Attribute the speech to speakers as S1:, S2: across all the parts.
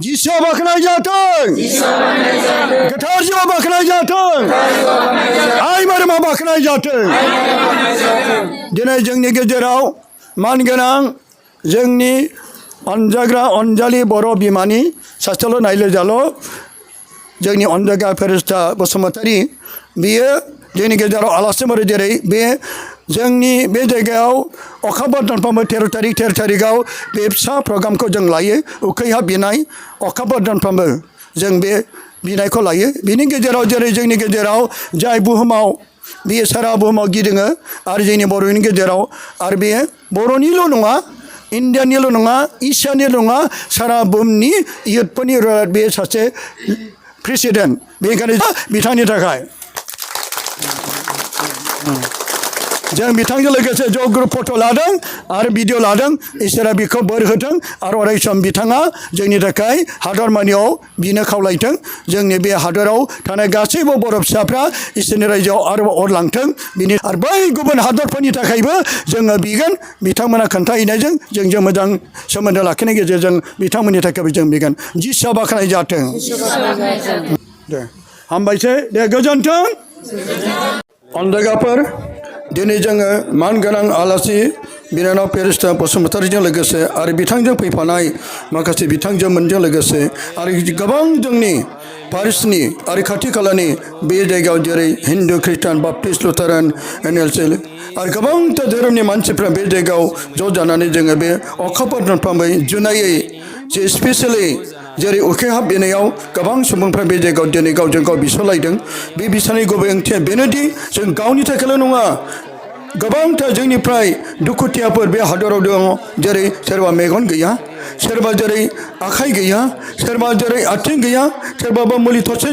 S1: जिसुआ बाखनाय जाथों गोथार जिउआ बाखनाय जाथों आइ मारिमा बाखनाय जाथों दिनै जोंनि गेजेराव मानगोनां जोंनि अनजाग्रा अनजालि बर' बिमानि सासेल' नायलोजाल' जोंनि अनजाग्रा फेरेस्ता बसुमतारी बियो जोंनि गेजेराव आलासि महरै जेरै बे जोंनि बे जायगायाव अखाफोर दानफ्रोमबो 13 थारिखआव बे फिसा प्रग्रामखौ जों लायो उखैहाब बिनाय अखाफोर दानफ्रोमबो जों बे बिनायखौ लायो बिनि गेजेराव जेरै जोंनि गेजेराव जाय बुहुमाव बे सारा बुहुमाव गिदिङो आरो जोंनि बर'नि गेजेराव आरो बे बर'निल' नङा इन्डियानिल' नङा एसियानिल' नङा सारा बुहुमनि इयुथफोरनि बे सासे प्रेसिडेन्ट बेनिखायनो बिथांनि थाखाय जों बिथांजों लोगोसे ज' ग्रुप फट' लादों आरो भिडिअ लादों इसोरा बिखौ बोर होथों आरो अराय सम बिथाङा जोंनि थाखाय हादरमानियाव बिनो खावलायथों जोंनि बे हादराव थानाय गासैबो बर' फिसाफ्रा इसोरनि रायजोआव आरोबाव अरलांथों बिनि आरो बै गुबुन हादरफोरनि थाखायबो जोङो बिगोन बिथांमोना खोन्थाहैनायजों जों मोजां सोमोन्दो लाखिनायनि गेजेरजों बिथांमोननि थाखायबो जों बिगोन जिसुआ बाखनाय जाथों दे हामबायसै दे गोजोन्थों अनजायगाफोर दिनै जोङो मानगोनां आलासि बिनानाव फेरेस्ता बसुमतारीजों लोगोसे आरो बिथांजों फैफानाय माखासे बिथांजोमोनजों लोगोसे आरो गोबां जोंनि पारिसनि आरो खाथि खालानि बे जायगायाव जेरै हिन्दु ख्रिस्टान बाप्टिस्ट लुथारान एनएलसि आरो गोबांथार धोरोमनि मानसिफ्रा बे जायगायाव ज' जानानै जोङो बे अखाफोर दानफ्रोमबो जुनायै जे स्पेसियेलि जेरै उखैहाब बिनायाव गोबां सुबुंफ्रा बे जायगायाव दिनै गावजों गाव बिस'लायदों बे बिस'नाय गुबै ओंथिया बेनोदि जों गावनि थाखायल' नङा गोबांथार जोंनिफ्राय दुखुथियाफोर बे हादराव दङ जेरै सोरबा मेगन गैया सोरबा जेरै आखाइ गैया सोरबा जेरै आथिं गैया सोरबाबा मुलि थरसे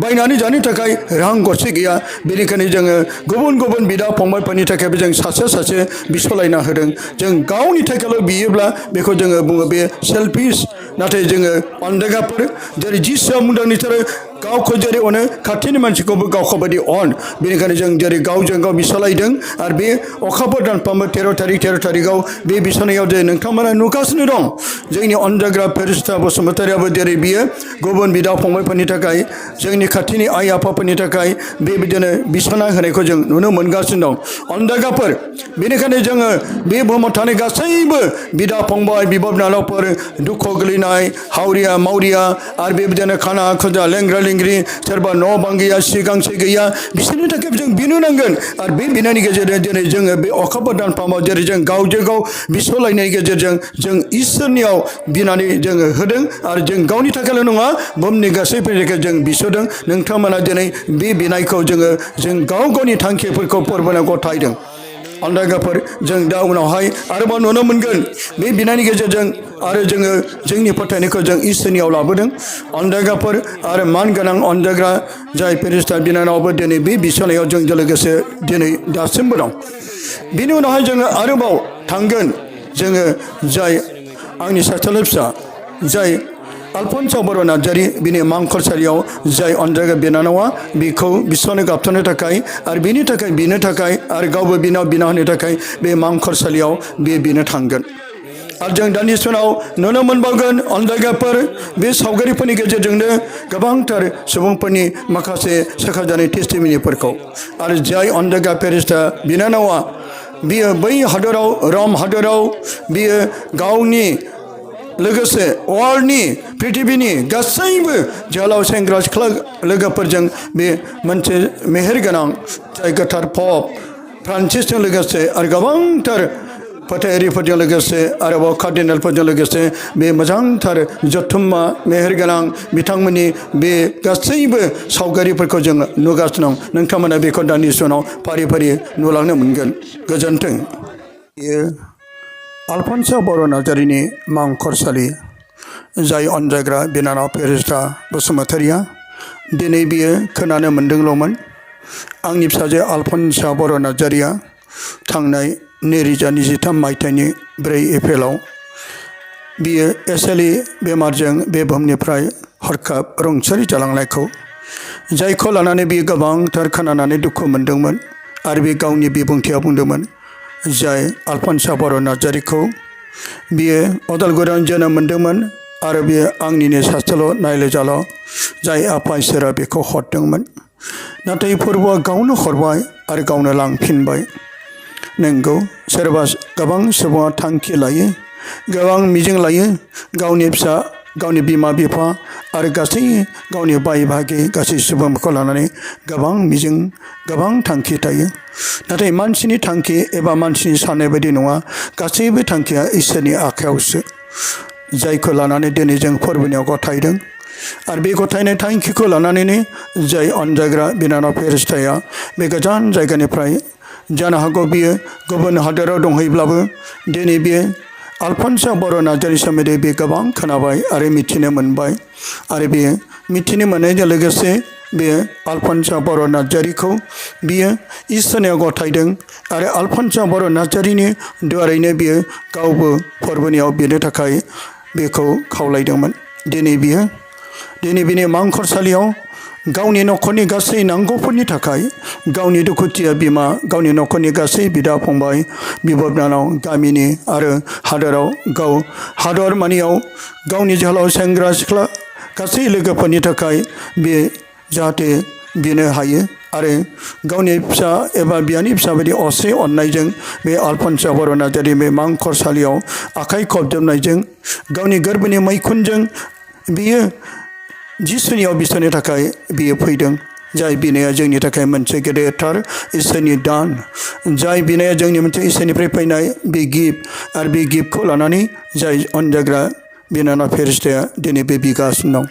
S1: बायनानै जानो थाखाय रां गरसे गैया बेनिखायनो जोङो गुबुन गुबुन बिदा फंबायफोरनि थाखायबो जों सासे सासे बिस'लायना होदों जों गावनि थाखायल' बियोब्ला बेखौ जोङो बुङो बे सेल्फिश नाथाय जोङो अनजायगाफोर जेरै जिसुआ बुंदों नोंसोरो गावखौ जेरै अनो खाथिनि मानसिखौबो गावखौ बायदि अन बेनिखायनो जों जेरै गावजों गाव बिस'लायदों आरो बे अखाफोर दानफ्रोमबो 13 थारिखआव बे बिस'नायाव जे नोंथांमोना नुगासिनो दं जोंनि अनजाग्रा फेरेस्ता बसुमतारीयाबो जेरै बियो गुबुन बिदा फंबायफोरनि थाखाय जोंनि खाथिनि आइ आफाफोरनि थाखाय बेबायदिनो बिस'ना होनायखौ जों नुनो मोनगासिनो दं अनजाग्राफोर बेनिखायनो जोङो बे बुहुमाव थानाय गासैबो बिदा फंबाय बिब' बिनानावफोर दुखु गोलैनाय हावरिया मावरिया आरो बेबायदिनो खाना खोजा लेंग्रा लेंग्रि सोरबा न' बां गैया सिगांसे गैया बिसोरनि थाखाय जों बिनो नांगोन आरो बे बिनायनि गेजेरजों दिनै जोङो बे अखाफोर दानफ्रोमबो जेरै जों गावजों गाव बिस'लायनायनि गेजेरजों जों इसोरनियाव बिनानै जोङो होदों आरो जों गावनि थाखायल' नङा बुहुमनि गासैफोरनि थाखाय जों बिस'दों नोंथांमोना दिनै बे बिनायखौ जों गाव गावनि थांखिफोरखौ फोरमायना गथायदों अनजायगाफोर जों दा उनावहाय आरोबाव नुनो मोनगोन बे बिनायनि गेजेरजों आरो जोङो जोंनि फोथायनायखौ जों इसोरनियाव लाबोदों अनजायगाफोर आरो मानगोनां अनजायग्रा जाय फेरेस्ता बिनानावबो दिनै बे बिस'नायाव जोंजों लोगोसे दिनै दासिमबो दं बिनि उनावहाय जोङो आरोबाव थांगोन जोङो जाय आंनि सासेल' फिसा जाय आलफन्स' बर' नार्जारी बिनि मांखरसालियाव जाय अनजायग्रा बिनानावा बिखौ बिस'नो गाबथ'नो थाखाय आरो बिनि थाखाय बिनो थाखाय आरो गावबो बिनाव बिना होनो थाखाय बे मांखरसालियाव बिनो थांगोन आरो जों दानि समाव नुनो मोनबावगोन अनजायग्राफोर बे सावगारिफोरनि गेजेरजोंनो गोबांथार सुबुंफोरनि माखासे सोखाजानाय टेस्टिमिनिफोरखौ आरो जाय अनजायग्रा फेरेस्ता बिनानावा बियो बै हादराव रम हादराव बियो गावनि लोगोसे वर्ल्डनि पृथिबिनि गासैबो जोहोलाव सेंग्रा सिख्ला लोगोफोरजों बे मोनसे मेहेरगोनां जाय गोथार पप फ्रान्सिसजों लोगोसे आरो गोबांथार फोथायारिफोरजों लोगोसे आरोबाव कार्डिनेलफोरजों लोगोसे बे मोजांथार जथुम्मा मेहेरगोनां बिथांमोननि बे गासैबो सावगारिफोरखौ जों नुगासिनो दं नोंथांमोना बेखौ दानि समाव फारि फारि नुलांनो मोनगोन गोजोन्थों बेयो आलफन्स' बर' नार्जारीनि मांखरसालि जाय अनजायग्रा बिनानाव फेरेस्ता बसुमतारीया दिनै बियो खोनानो मोनदोंल'मोन आंनि फिसाजो आलफन्स' बर' नार्जारीया थांनाय 2023 मायथाइनि 4 एप्रिलाव बियो एसएलइ बेमारजों बे बुहुमनिफ्राय हरखाब रुंसारि जालांनायखौ जायखौ लानानै बियो गोबांथार खोनानानै दुखु मोनदोंमोन आरो बे गावनि बिबुंथियाव बुंदोंमोन जाय आलफन्स' बर' नार्जारीखौ बियो अदालगुरियाव जोनोम मोनदोंमोन आरो बे आंनिनो सासेल' नायल'जाल' जाय आफा इसोरा बेखौ हरदोंमोन नाथाय फोरबोआ गावनो हरबाय आरो गावनो लांफिनबाय नंगौ सोरबा गोबां सुबुङा थांखि लायो गोबां मिजिं लायो गावनि फिसा गावनि बिमा बिफा आरो गासै गावनि बाय बाहागि गासै सुबुंफोरखौ लानानै गोबां मिजिं गोबां थांखि थायो नाथाय मानसिनि थांखि एबा मानसिनि साननाय बायदि नङा गासैबो थांखिया इसोरनि आखायावसो जायखौ लानानै दिनै जों फोरबोनियाव गथायदों आरो बे गथायनाय थांखिखौ लानानैनो जाय अनजाग्रा बिनानाव फेरेस्ताया बे गोजान जायगानिफ्राय जानो हागौ बियो गुबुन हादोराव दंहैब्लाबो दिनै बियो आलफन्सा बर' नार्जारी सोमोन्दै बे गोबां खोनाबाय आरो मिथिनो मोनबाय आरो बियो मिथिनो मोननायजों लोगोसे बियो आलफन्सा बर' नार्जारीखौ बियो इसोरनियाव गथायदों आरो आलफन्सा बर' नार्जारीनि दुआरैनो बियो गावबो फोरबोनियाव बिनो थाखाय बेखौ खावलायदोंमोन दिनै बिनि मांखरसालियाव गावनि न'खरनि गासै नांगौफोरनि थाखाय गावनि दुखुथिया बिमा गावनि न'खरनि गासै बिदा फंबाय बिब' बिनानाव गामिनि आरो हादोराव हादर मानियाव गावनि जोहोलाव सेंग्रा सिख्ला गासै लोगोफोरनि थाखाय बे जाहाथे बिनो हायो आरो गावनि फिसा एबा बियानि फिसा बायदि असे अननायजों बे आलफन्सा बर' नार्जारी बे मांखरसालियाव आखाइ खबजबनायजों गावनि गोरबोनि मैखुनजों बियो जिसुनियाव बिसोरनि थाखाय बियो फैदों जाय बिनाया जोंनि थाखाय मोनसे गेदेरथार इसोरनि दान जाय बिनाया जोंनि मोनसे इसोरनिफ्राय फैनाय बे गिफ्ट आरो बे गिफ्टखौ लानानै जाय अनजाग्रा बिनानाव फेरेस्ताया दिनै बे बिगासिनो दं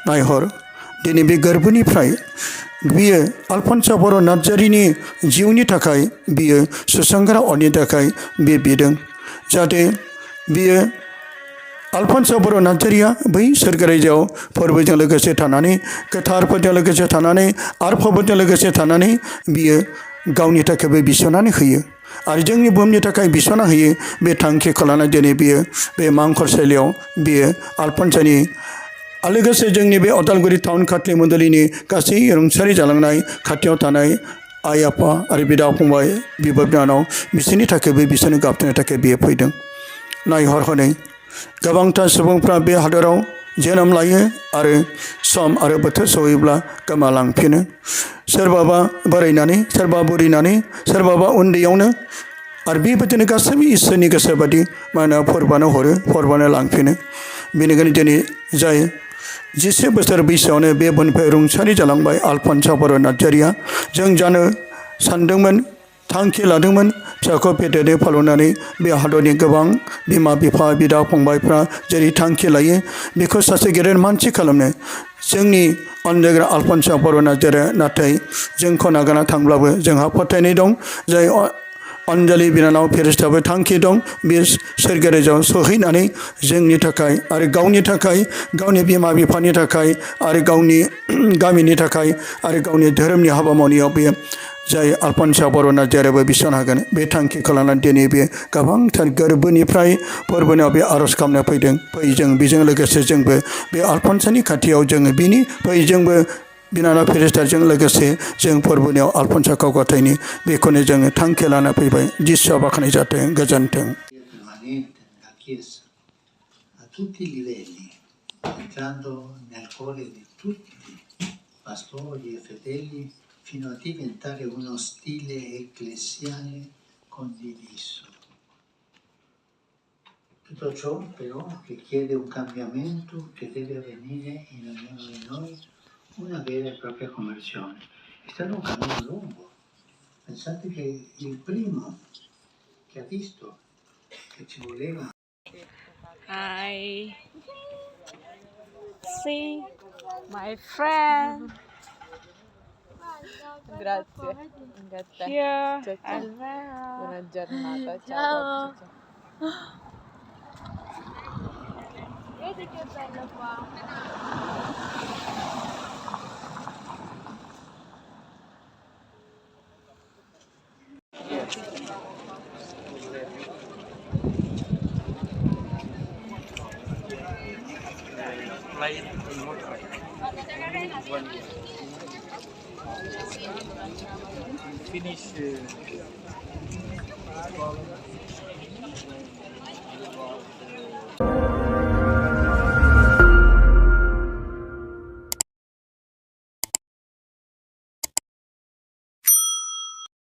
S1: नायहर दिनै बे गोरबोनिफ्राय बियो आलफन्सा बर' नार्जारीनि जिउनि थाखाय बियो सुसंग्रा अरनि थाखाय बे बिदों जाहाथे बियो आलफन्सा बर' नार्जारीया बै सोरगोरायजोआव फोरबोजों लोगोसे थानानै गोथारफोरजों लोगोसे थानानै आरफोरजों लोगोसे थानानै बियो गावनि थाखायबो बिस'नानै होयो आरो जोंनि बुहुमनि थाखाय बिस'ना होयो बे थांखिखौ लानानै दिनै बियो बे मांखरसालियाव बियो आलफन्सानि लोगोसे जोंनि बे अदालगुरि टाउन खाथि मण्डलिनि गासै रुंसारि जालांनाय खाथियाव थानाय आइ आफा आरो बिदा फंबाय बिब' बिनानाव बिसोरनि थाखायबो बिसोरनो गाबथानो थाखाय बियो फैदों नायहर हनै गोबांथार सुबुंफ्रा बे हादराव जोनोम लायो आरो सम आरो बोथोर सहैब्ला गोमालांफिनो सोरबाबा बोरायनानै सोरबा बुरिनानै सोरबाबा उन्दैयावनो आरो बेबायदिनो गासैबो इसोरनि गोसो बादि मा होनो फोरबानो हरो फोरबानो लांफिनो बेनिखायनो दिनै जाय 10 बोसोर बैसोआवनो बे बुहुमनिफ्राय रुंसारि जालांबाय आलफन्सा बर' नार्जारीया जों जानो सानदोंमोन थांखि लादोंमोन फिसाखौ फेदेरनो फोलावनानै बे हादरनि गोबां बिमा बिफा बिदा फंबायफ्रा जेरै थांखि लायो बेखौ सासे गेदेर मानसि खालामनो जोंनि अनजाग्रा आलफन्सा बर' नार्जारीया नाथाय जोंखौ नागारना थांब्लाबो जोंहा फोथायनाय दं जाय अनजालि बिनानाव फेरेस्ताबो थांखि दं बे सोरगोरायजोआव सहैनानै जोंनि थाखाय आरो गावनि थाखाय गावनि बिमा बिफानि थाखाय आरो गावनि गामिनि थाखाय आरो गावनि धोरोमनि हाबा मावनायाव बे जाय आलफन्सा बर' नार्जारीयाबो बिसोन हागोन बे थांखिखौ लानानै दिनै बे गोबांथार गोरबोनिफ्राय फोरबोनाव बे आर'ज खालामनो फैदों जों बेजों लोगोसे जोंबो बे आलफन्सानि खाथियाव जोङो बिनि जोंबो बिनानाव फेरेस्ताजों लोगोसे जों फोरबोनियाव आलफन्साखौ गथायनि बेखौनो जोङो थांखि लाना फैबाय जिसुआ बाख्नाय जाथों गोजोन्थों
S2: fino a diventare uno stile ecclesiale condiviso. Tutto ciò però richiede un cambiamento che deve avvenire in ognuno di noi, una vera e propria conversione. È stato un cammino lungo. Pensate che il primo che ha visto che ci voleva.
S3: Hi. See my friend.
S4: Grazie. Grazie.
S3: Here.
S4: Ciao, ciao.
S3: Alvera.
S4: Buona giornata. Ciao.
S3: Ciao.
S4: Ciao.
S3: Vedi che bello qua.
S5: Finish